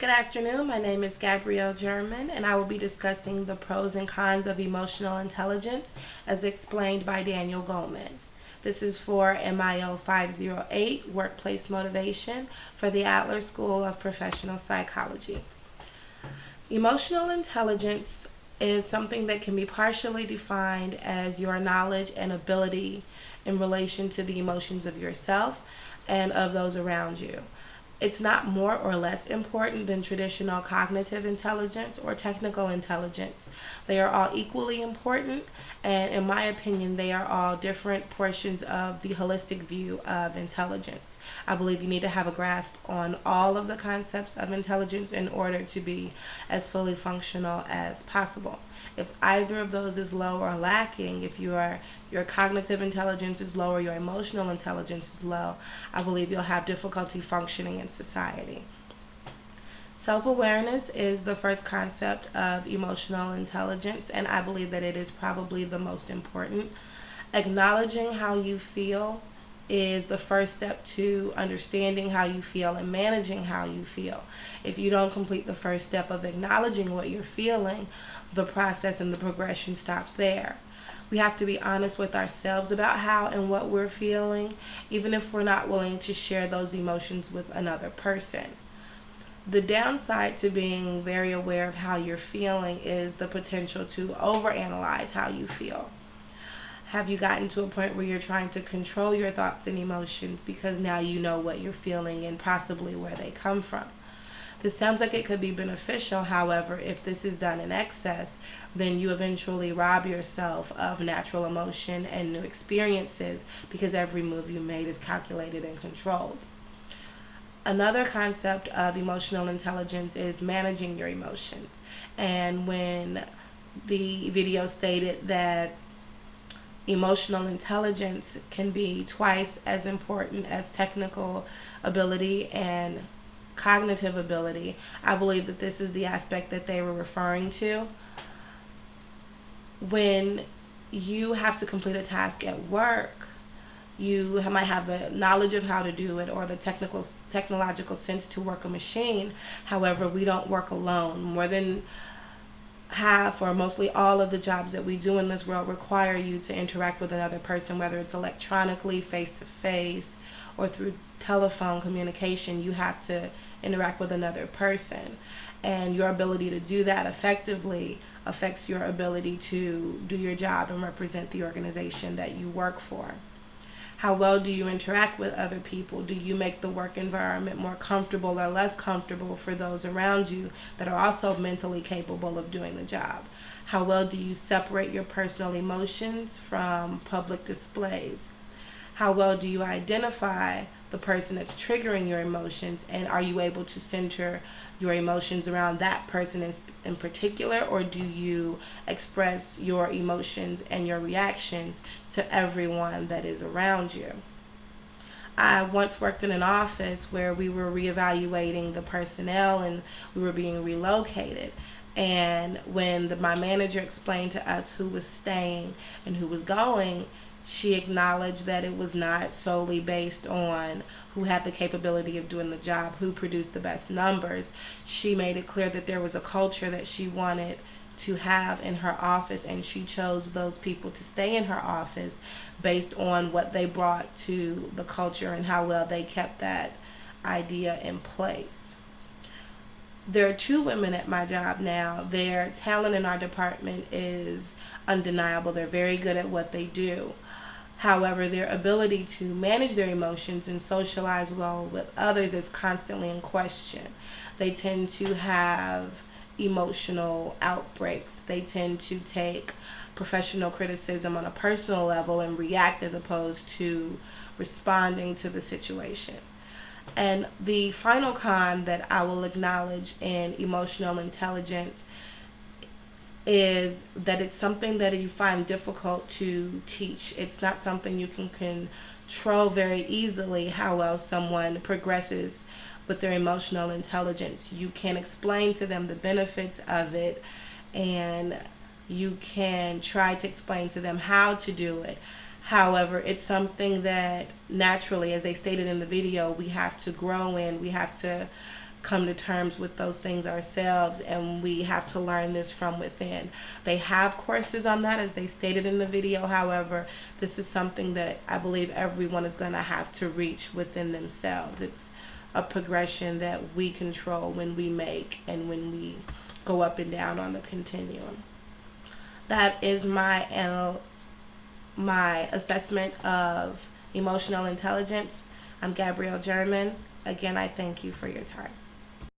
Good afternoon. My name is Gabrielle German, and I will be discussing the pros and cons of emotional intelligence as explained by Daniel Goleman. This is for MIO 508, Workplace Motivation, for the Adler School of Professional Psychology. Emotional intelligence is something that can be partially defined as your knowledge and ability in relation to the emotions of yourself and of those around you. It's not more or less important than traditional cognitive intelligence or technical intelligence. They are all equally important, and in my opinion, they are all different portions of the holistic view of intelligence. I believe you need to have a grasp on all of the concepts of intelligence in order to be as fully functional as possible. If either of those is low or lacking, if your cognitive intelligence is low or your emotional intelligence is low, I believe you'll have difficulty functioning in society. Self-awareness is the first concept of emotional intelligence, and I believe that it is probably the most important. Acknowledging how you feel is the first step to understanding how you feel and managing how you feel. If you don't complete the first step of acknowledging what you're feeling, the process and the progression stops there. We have to be honest with ourselves about how and what we're feeling, even if we're not willing to share those emotions with another person. The downside to being very aware of how you're feeling is the potential to overanalyze how you feel. Have you gotten to a point where you're trying to control your thoughts and emotions because now you know what you're feeling and possibly where they come from? This sounds like it could be beneficial. However, if this is done in excess, then you eventually rob yourself of natural emotion and new experiences because every move you made is calculated and controlled. Another concept of emotional intelligence is managing your emotions. And when the video stated that emotional intelligence can be twice as important as technical ability and cognitive ability, I believe that this is the aspect that they were referring to. When you have to complete a task at work, you might have the knowledge of how to do it or the technological sense to work a machine. However, we don't work alone. More than half or mostly all of the jobs that we do in this world require you to interact with another person, whether it's electronically, face to face, or through telephone communication. You have to interact with another person, and your ability to do that effectively affects your ability to do your job and represent the organization that you work for. How well do you interact with other people? Do you make the work environment more comfortable or less comfortable for those around you that are also mentally capable of doing the job? How well do you separate your personal emotions from public displays? How well do you identify the person that's triggering your emotions, and are you able to center your emotions around that person in particular, or do you express your emotions and your reactions to everyone that is around you? I once worked in an office where we were reevaluating the personnel and we were being relocated. And when my manager explained to us who was staying and who was going, she acknowledged that it was not solely based on who had the capability of doing the job, who produced the best numbers. She made it clear that there was a culture that she wanted to have in her office, and she chose those people to stay in her office based on what they brought to the culture and how well they kept that idea in place. There are two women at my job now. Their talent in our department is undeniable. They're very good at what they do. However, their ability to manage their emotions and socialize well with others is constantly in question. They tend to have emotional outbreaks. They tend to take professional criticism on a personal level and react as opposed to responding to the situation. And the final con that I will acknowledge in emotional intelligence is that it's something that you find difficult to teach. It's not something you can control very easily, how well someone progresses with their emotional intelligence. You can explain to them the benefits of it, and you can try to explain to them how to do it. However, it's something that naturally, as they stated in the video, we have to grow in. We have to come to terms with those things ourselves, and we have to learn this from within. They have courses on that, as they stated in the video. However, this is something that I believe everyone is going to have to reach within themselves. It's a progression that we control when we make and when we go up and down on the continuum. That is my assessment of emotional intelligence. I'm Gabrielle German. Again, I thank you for your time.